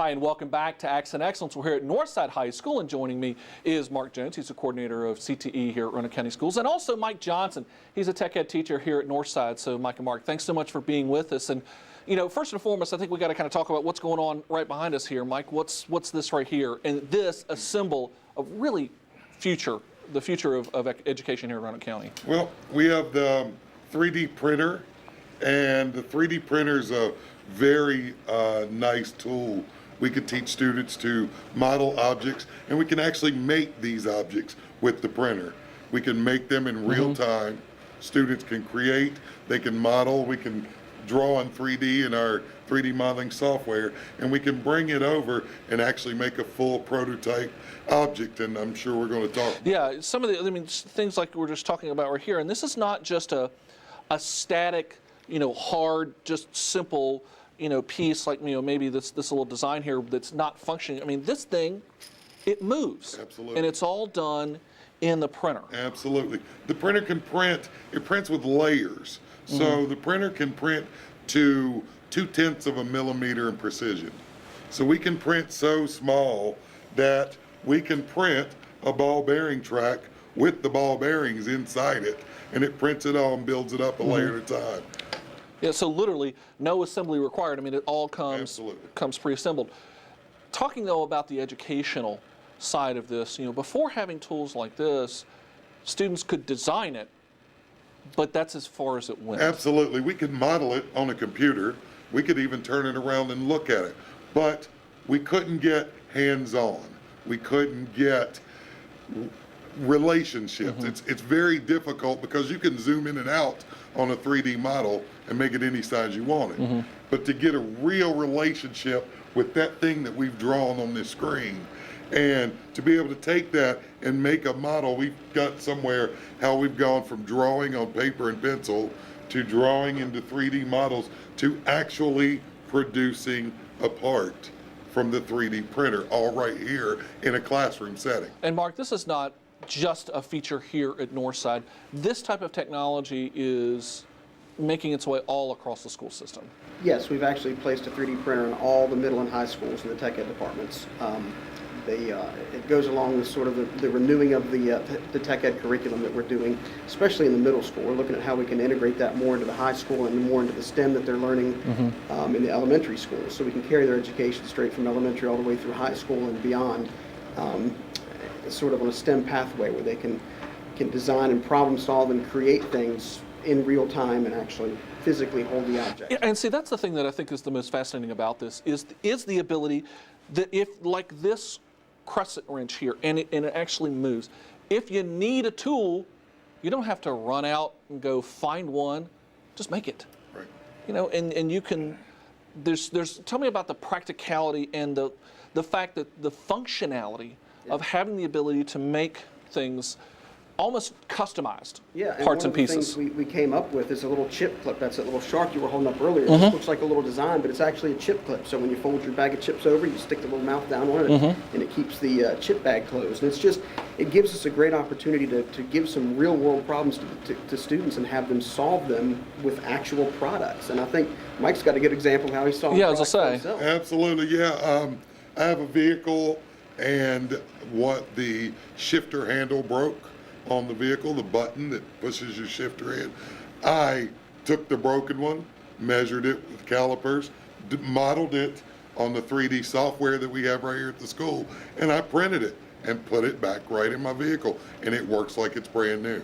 Hi, and welcome back to Accent Excellence. We're here at Northside High School, and joining me is Mark Jones. He's the coordinator of CTE here at Roanoke County Schools, and also Mike Johnson. He's a tech ed teacher here at Northside. So, Mike and Mark, thanks so much for being with us. And, you know, first and foremost, I think we got to kind of talk about what's going on right behind us here. Mike, what's this right here? And this, a symbol of really the future of education here at Roanoke County. Well, we have the 3D printer, and the 3D printer is a very nice tool. We could teach students to model objects, and we can actually make these objects with the printer. We can make them in real time. Students can create, they can model, we can draw in 3D in our 3D modeling software, and we can bring it over and actually make a full prototype object, and I'm sure we're going to talk. Yeah, some of the, things like we're just talking about right here, and this is not just a static, hard, just simple, piece like, maybe this little design here that's not functioning. I mean, this thing, it moves. Absolutely. And it's all done in the printer. Absolutely. The printer can print, it prints with layers. So the printer can print to 0.2 of a millimeter in precision. So we can print so small that we can print a ball bearing track with the ball bearings inside it, and it prints it all and builds it up a layer at a time. Yeah, so literally no assembly required. I mean, it all comes pre-assembled. Talking though about the educational side of this, before having tools like this, students could design it, but that's as far as it went. Absolutely. We could model it on a computer. We could even turn it around and look at it. But we couldn't get hands-on. We couldn't get relationships. It's very difficult because you can zoom in and out on a 3D model and make it any size you want it. But to get a real relationship with that thing that we've drawn on this screen, and to be able to take that and make a model, we've got somewhere how we've gone from drawing on paper and pencil to drawing into 3D models to actually producing a part from the 3D printer, all right here in a classroom setting. And Mark, this is not just a feature here at Northside. This type of technology is making its way all across the school system. Yes, we've actually placed a 3D printer in all the middle and high schools in the tech ed departments. It goes along with sort of the renewing of the tech ed curriculum that we're doing, especially in the middle school. We're looking at how we can integrate that more into the high school and more into the STEM that they're learning in the elementary schools, so we can carry their education straight from elementary all the way through high school and beyond, sort of on a STEM pathway where they can design and problem solve and create things in real time and actually physically hold the object. Yeah, and see, that's the thing that I think is the most fascinating about this is the ability that if, like this crescent wrench here, and it actually moves, if you need a tool, you don't have to run out and go find one, just make it. Right. And you can, tell me about the practicality and the fact that the functionality of having the ability to make things almost customized, parts and pieces. Things we came up with is a little chip clip. That's that little shark you were holding up earlier. It looks like a little design, but it's actually a chip clip. So when you fold your bag of chips over, you stick the little mouth down on it, and it keeps the chip bag closed. And it gives us a great opportunity to give some real world problems to students and have them solve them with actual products. And I think Mike's got a good example of how he solved products for himself. Absolutely, yeah. I have a vehicle, and what the shifter handle broke on the vehicle, the button that pushes your shifter in. I took the broken one, measured it with calipers, modeled it on the 3D software that we have right here at the school, and I printed it and put it back right in my vehicle, and it works like it's brand new.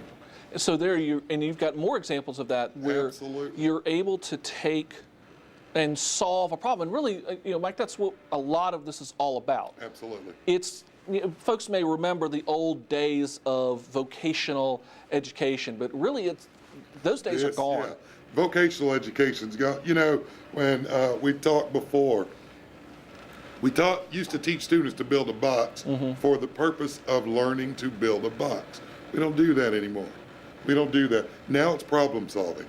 So there you've got more examples of that where you're able to take and solve a problem. And really, Mike, that's what a lot of this is all about. Absolutely. Folks may remember the old days of vocational education, but really those days are gone. Yeah. Vocational education's gone. When we talked before, used to teach students to build a box for the purpose of learning to build a box. We don't do that anymore. We don't do that. Now it's problem solving.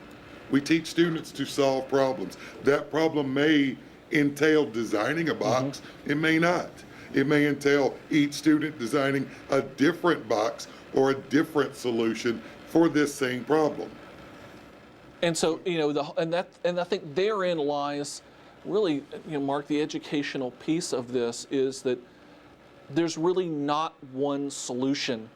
We teach students to solve problems. That problem may entail designing a box. It may not. It may entail each student designing a different box or a different solution for this same problem. And so, and I think therein lies really, Mark, the educational piece of this is that there's really not one solution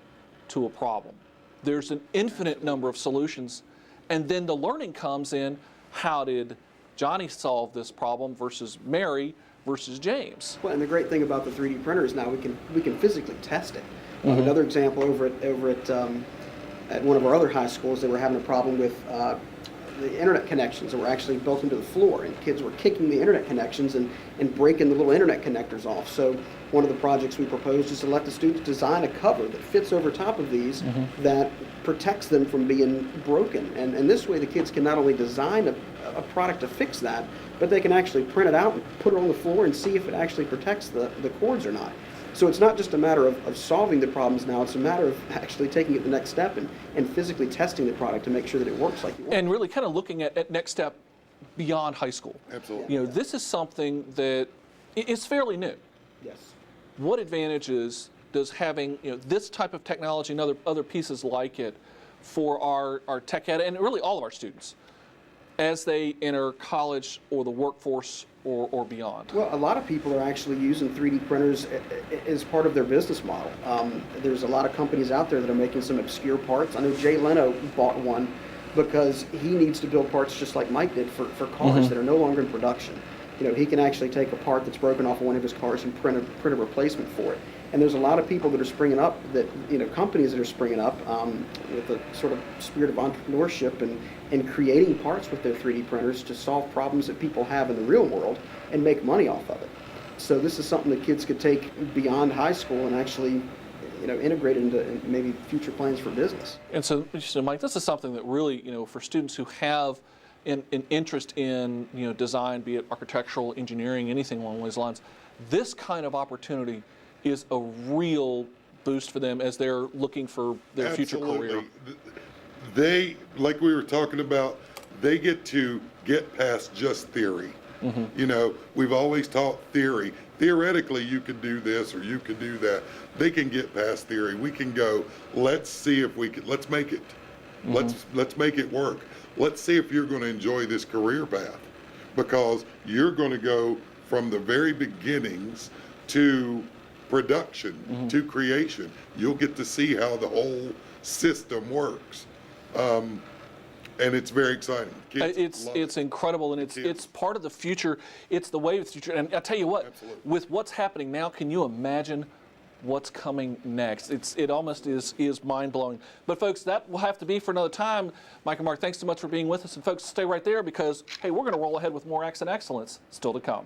to a problem. There's an infinite number of solutions, and then the learning comes in, how did Johnny solve this problem versus Mary versus James? Well, and the great thing about the 3D printer is now we can physically test it. Another example over at one of our other high schools, they were having a problem with the internet connections that were actually built into the floor, and kids were kicking the internet connections and breaking the little internet connectors off. So one of the projects we proposed is to let the students design a cover that fits over top of these that protects them from being broken. And this way the kids can not only design a product to fix that, but they can actually print it out and put it on the floor and see if it actually protects the cords or not. So it's not just a matter of solving the problems now, it's a matter of actually taking it the next step and physically testing the product to make sure that it works like you want. And really kind of looking at next step beyond high school. Absolutely. This is something that is fairly new. Yes. What advantages does having this type of technology and other pieces like it for our tech ed and really all of our students as they enter college or the workforce or beyond? Well, a lot of people are actually using 3D printers as part of their business model. There's a lot of companies out there that are making some obscure parts. I know Jay Leno bought one because he needs to build parts just like Mike did for cars that are no longer in production. He can actually take a part that's broken off of one of his cars and print a replacement for it. And there's a lot of people that are springing up, companies that are springing up with a sort of spirit of entrepreneurship and creating parts with their 3D printers to solve problems that people have in the real world and make money off of it. So this is something that kids could take beyond high school and actually integrate into maybe future plans for business. And so Mike, this is something that really, for students who have an interest in design, be it architectural, engineering, anything along those lines, this kind of opportunity is a real boost for them as they're looking for their future career. They, like we were talking about, they get to get past just theory. We've always taught theory. Theoretically, you could do this or you could do that. They can get past theory. We can go, let's see if we can, let's make it. Let's make it work. Let's see if you're going to enjoy this career path, because you're going to go from the very beginnings to production, to creation. You'll get to see how the whole system works. And it's very exciting. Kids It's incredible, and it's part of the future. It's the way of the future. And I tell you what, with what's happening now, can you imagine what's coming next? It almost is mind-blowing. But folks, that will have to be for another time. Mike and Mark, thanks so much for being with us. And folks, stay right there because, hey, we're going to roll ahead with more Accent Excellence still to come.